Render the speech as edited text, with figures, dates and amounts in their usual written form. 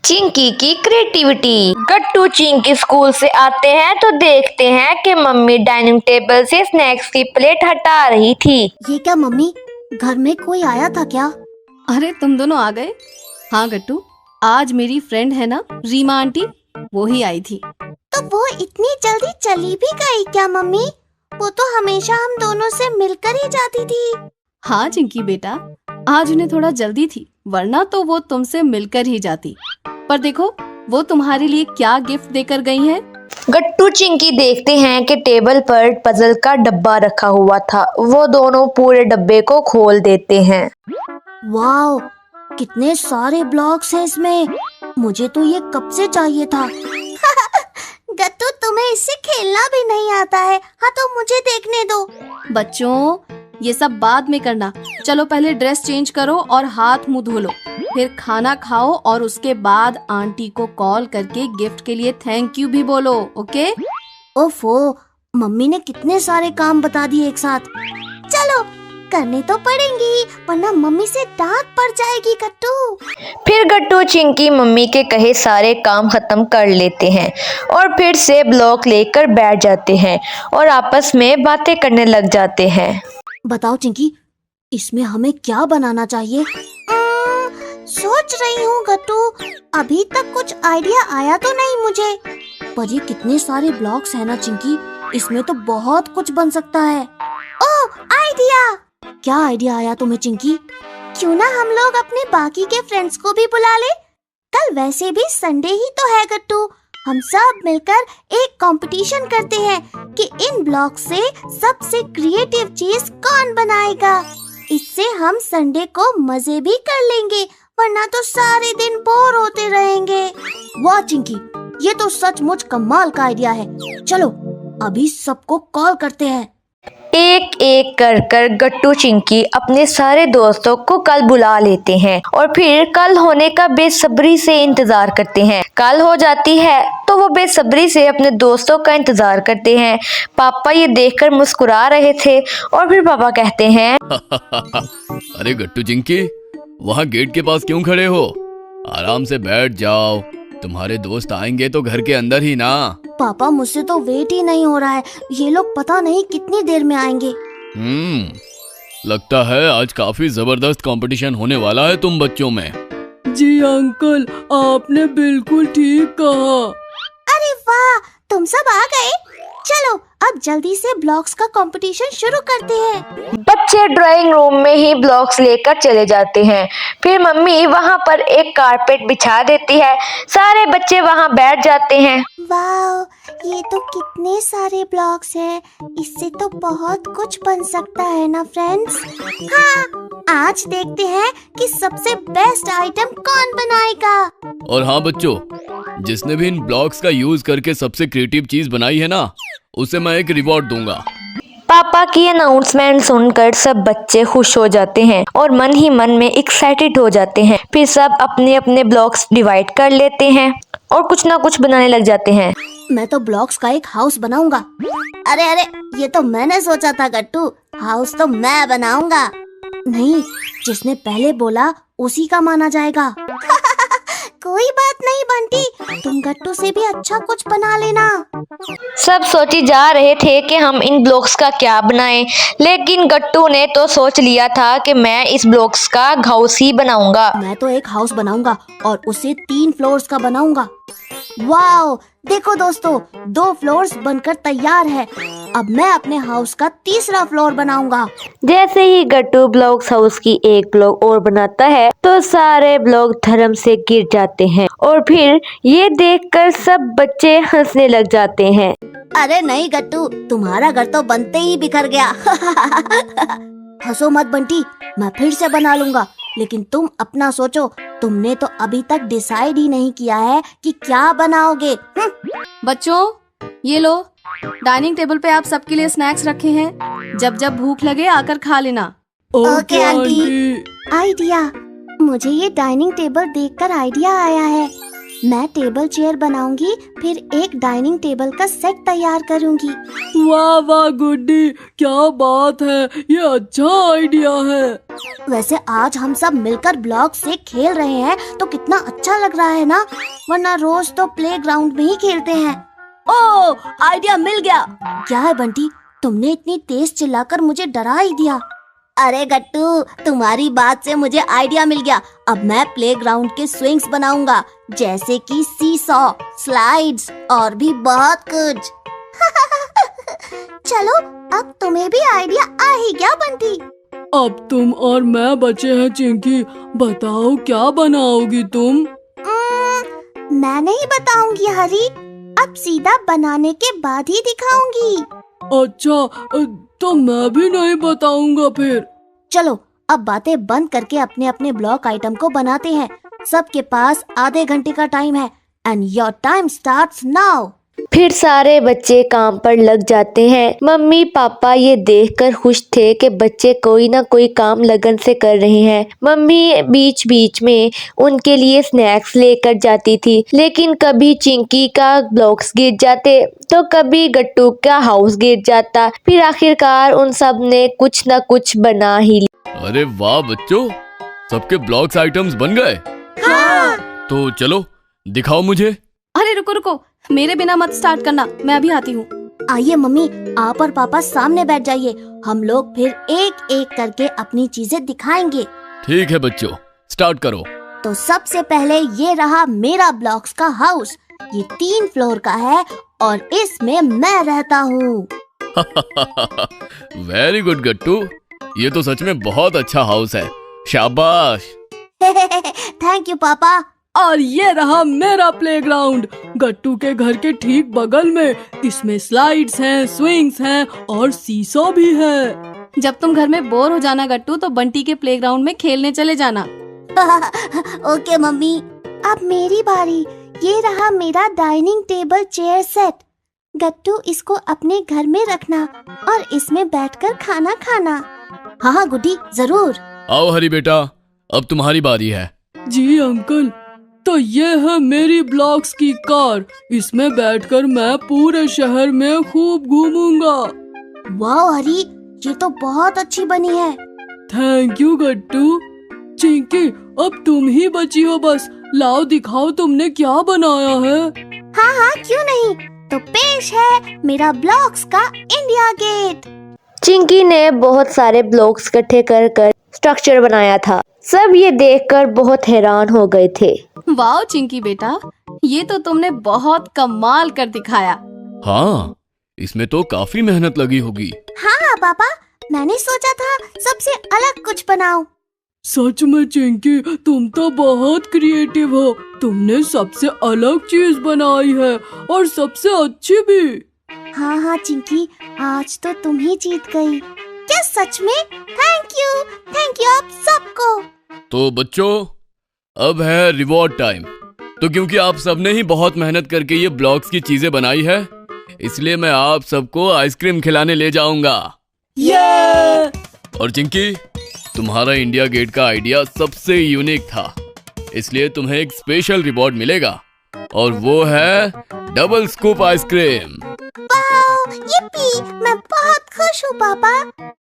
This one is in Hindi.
चिंकी की क्रिएटिविटी। गट्टू चिंकी स्कूल से आते हैं तो देखते हैं कि मम्मी डाइनिंग टेबल से स्नैक्स की प्लेट हटा रही थी। ये क्या मम्मी, घर में कोई आया था क्या? अरे तुम दोनों आ गए। हाँ गट्टू, आज मेरी फ्रेंड है ना रीमा आंटी, वो ही आई थी। तो वो इतनी जल्दी चली भी गई क्या मम्मी? वो तो हमेशा हम दोनों से मिलकर ही जाती थी। हाँ चिंकी बेटा, आज उन्हें थोड़ा जल्दी थी, वरना तो वो तुमसे मिलकर ही जाती। पर देखो वो तुम्हारे लिए क्या गिफ्ट देकर गई हैं। गट्टू चिंकी देखते हैं कि टेबल पर पजल का डब्बा रखा हुआ था। वो दोनों पूरे डब्बे को खोल देते हैं। वाओ, कितने सारे ब्लॉक्स हैं इसमें। मुझे तो ये कब से चाहिए था। गट्टू, तुम्हें इससे खेलना भी नहीं आता है। हाँ तो मुझे देखने दो। बच्चों ये सब बाद में करना, चलो पहले ड्रेस चेंज करो और हाथ मुंह धो लो, फिर खाना खाओ और उसके बाद आंटी को कॉल करके गिफ्ट के लिए थैंक यू भी बोलो, ओके? ओफो, मम्मी ने कितने सारे काम बता दिए एक साथ। चलो करने तो पड़ेंगी, वरना मम्मी से डांट पड़ जाएगी। गट्टू फिर गट्टू चिंकी मम्मी के कहे सारे काम खत्म कर लेते हैं और फिर से ब्लॉक लेकर बैठ जाते हैं और आपस में बातें करने लग जाते हैं। बताओ चिंकी, इसमें हमें क्या बनाना चाहिए? सोच रही हूँ गट्टू, अभी तक कुछ आइडिया आया तो नहीं मुझे। पर ये कितने सारे ब्लॉक्स हैं ना चिंकी, इसमें तो बहुत कुछ बन सकता है। ओह, आइडिया! क्या आइडिया आया तुम्हें चिंकी? क्यों ना हम लोग अपने बाकी के फ्रेंड्स को भी बुला ले। कल वैसे भी संडे ही तो है गट्टू। हम सब मिलकर एक कंपटीशन करते हैं कि इन ब्लॉक से सबसे क्रिएटिव चीज कौन बनाएगा। इससे हम संडे को मजे भी कर लेंगे, वरना तो सारे दिन बोर होते रहेंगे। वाह चिंकी, ये तो सचमुच कमाल का आइडिया है। चलो अभी सबको कॉल करते हैं। एक एक कर गट्टू चिंकी अपने सारे दोस्तों को कल बुला लेते हैं और फिर कल होने का बेसब्री से इंतजार करते हैं। कल हो जाती है तो वो बेसब्री से अपने दोस्तों का इंतजार करते हैं। पापा ये देखकर मुस्कुरा रहे थे और फिर पापा कहते हैं, अरे गट्टू चिंकी, वहाँ गेट के पास क्यों खड़े हो? आराम से बैठ जाओ, तुम्हारे दोस्त आएंगे तो घर के अंदर ही ना। पापा, मुझसे तो वेट ही नहीं हो रहा है। ये लोग पता नहीं कितनी देर में आएंगे। लगता है आज काफी जबरदस्त कंपटीशन होने वाला है तुम बच्चों में। जी अंकल, आपने बिल्कुल ठीक कहा। अरे वाह, तुम सब आ गए। चलो अब जल्दी से ब्लॉक्स का कंपटीशन शुरू करते हैं। बच्चे ड्राइंग रूम में ही ब्लॉक्स लेकर चले जाते हैं। फिर मम्मी वहाँ पर एक कारपेट बिछा देती है। सारे बच्चे वहाँ बैठ जाते हैं। वाह, ये तो कितने सारे ब्लॉक्स हैं। इससे तो बहुत कुछ बन सकता है ना फ्रेंड्स। हाँ, आज देखते हैं कि सबसे बेस्ट आइटम कौन बनाएगा। और हाँ बच्चों, जिसने भी इन ब्लॉक्स का यूज करके सबसे क्रिएटिव चीज बनाई है ना, उसे मैं एक रिवॉर्ड दूंगा। पापा की अनाउंसमेंट सुनकर सब बच्चे खुश हो जाते हैं और मन ही मन में एक्साइटेड हो जाते हैं। फिर सब अपने अपने ब्लॉक्स डिवाइड कर लेते हैं और कुछ ना कुछ बनाने लग जाते हैं। मैं तो ब्लॉक्स का एक हाउस बनाऊंगा। अरे अरे, ये तो मैंने सोचा था गट्टू, हाउस तो मैं बनाऊंगा। नहीं, जिसने पहले बोला उसी का माना जाएगा। कोई बात नहीं बंटी, तुम गट्टू से भी अच्छा कुछ बना लेना। सब सोची जा रहे थे कि हम इन ब्लॉक्स का क्या बनाएं, लेकिन गट्टू ने तो सोच लिया था कि मैं इस ब्लॉक्स का हाउस ही बनाऊंगा। मैं तो एक हाउस बनाऊंगा और उसे 3 फ्लोर्स का बनाऊंगा। वाओ, देखो दोस्तों, 2 फ्लोर्स बनकर तैयार है। अब मैं अपने हाउस का 3रा फ्लोर बनाऊंगा। जैसे ही गट्टू ब्लॉक्स हाउस की एक ब्लॉक और बनाता है तो सारे ब्लॉक धर्म से गिर जाते हैं और फिर ये देखकर सब बच्चे हंसने लग जाते हैं। अरे नहीं गट्टू, तुम्हारा घर तो बनते ही बिखर गया। हंसो मत बंटी, मैं फिर से बना लूंगा। लेकिन तुम अपना सोचो, तुमने तो अभी तक डिसाइड ही नहीं किया है कि क्या बनाओगे। बच्चों ये लो, डाइनिंग टेबल पे आप सबके लिए स्नैक्स रखे हैं, जब जब भूख लगे आकर खा लेना। Okay aunty. आइडिया, मुझे ये डाइनिंग टेबल देखकर आइडिया आया है। मैं टेबल चेयर बनाऊंगी, फिर एक डाइनिंग टेबल का सेट तैयार करूंगी। वाह वाह गुड्डी, क्या बात है, ये अच्छा आइडिया है। वैसे आज हम सब मिलकर ब्लॉक से खेल रहे हैं तो कितना अच्छा लग रहा है ना, वरना रोज तो प्लेग्राउंड में ही खेलते हैं। ओ, आइडिया मिल गया। क्या है बंटी, तुमने इतनी तेज चिल्लाकर मुझे डरा ही दिया। अरे गट्टू, तुम्हारी बात से मुझे आइडिया मिल गया। अब मैं प्लेग्राउंड के स्विंग्स बनाऊंगा, जैसे कि सीसॉ, स्लाइड्स और भी बहुत कुछ। चलो, अब तुम्हें भी आइडिया आ ही गया बंटी। अब तुम और मैं बचे हैं चिंकी, बताओ क्या बनाओगी तुम? मैं नहीं बताऊंगी हरी, अब सीधा बनाने के बाद ही दिखाऊंगी। अच्छा, तो मैं भी नहीं बताऊंगा फिर। चलो, अब बातें बंद करके अपने अपने ब्लॉक आइटम को बनाते हैं। सबके पास आधे घंटे का टाइम है and your time starts now. फिर सारे बच्चे काम पर लग जाते हैं। मम्मी पापा ये देखकर खुश थे कि बच्चे कोई ना कोई काम लगन से कर रहे हैं। मम्मी बीच बीच में उनके लिए स्नैक्स लेकर जाती थी, लेकिन कभी चिंकी का ब्लॉक्स गिर जाते तो कभी गट्टू का हाउस गिर जाता। फिर आखिरकार उन सब ने कुछ न कुछ बना ही लिया। अरे वाह बच्चों, सबके ब्लॉक्स आइटम्स बन गए। हाँ। तो चलो दिखाओ मुझे। अरे रुको रुको, मेरे बिना मत स्टार्ट करना, मैं अभी आती हूँ। आइए मम्मी, आप और पापा सामने बैठ जाइए। हम लोग फिर एक एक करके अपनी चीजें दिखाएंगे। ठीक है बच्चों, स्टार्ट करो। तो सबसे पहले ये रहा मेरा ब्लॉक्स का हाउस। ये 3 फ्लोर का है और इसमें मैं रहता हूँ। वेरी गुड गट्टू, ये तो सच में बहुत अच्छा हाउस है, शाबाश। थैंक यू पापा। और ये रहा मेरा प्लेग्राउंड, गट्टू के घर के ठीक बगल में। इसमें स्लाइड्स हैं, स्विंग्स हैं और सीसॉ भी है। जब तुम घर में बोर हो जाना गट्टू, तो बंटी के प्लेग्राउंड में खेलने चले जाना। Okay mummy. अब मेरी बारी। ये रहा मेरा डाइनिंग टेबल चेयर सेट। गट्टू, इसको अपने घर में रखना और इसमें बैठकर खाना खाना। हाँ हाँ गुड्डी, जरूर। आओ हरी बेटा, अब तुम्हारी बारी है। जी अंकल। तो ये है मेरी ब्लॉक्स की कार, इसमें बैठकर मैं पूरे शहर में खूब घूमूंगा। वाह हरी, ये तो बहुत अच्छी बनी है। थैंक यू गट्टू। चिंकी, अब तुम ही बची हो बस, लाओ दिखाओ तुमने क्या बनाया है। हाँ हाँ, क्यों नहीं। तो पेश है मेरा ब्लॉक्स का इंडिया गेट। चिंकी ने बहुत सारे ब्लॉक्स इकट्ठे कर कर स्ट्रक्चर बनाया था। सब ये देखकर बहुत हैरान हो गए थे। वाह चिंकी बेटा, ये तो तुमने बहुत कमाल कर दिखाया। हाँ, इसमें तो काफी मेहनत लगी होगी। हाँ पापा, मैंने सोचा था सबसे अलग कुछ बनाऊं। सच में चिंकी, तुम तो बहुत क्रिएटिव हो। तुमने सबसे अलग चीज बनाई है और सबसे अच्छी भी। हाँ हाँ चिंकी, आज तो तुम ही जीत गई। क्या सच में? थैंक यू आप सबको। तो बच्चों, अब है रिवॉर्ड टाइम। तो क्योंकि आप सबने ही बहुत मेहनत करके ये ब्लॉक्स की चीजें बनाई है, इसलिए मैं आप सबको आइसक्रीम खिलाने ले जाऊंगा। ये! और चिंकी, तुम्हारा इंडिया गेट का आइडिया सबसे यूनिक था, इसलिए तुम्हें एक स्पेशल रिवॉर्ड मिलेगा और वो है double scoop ice cream. Wow, yippee! मैं बहुत खुश हूँ पापा।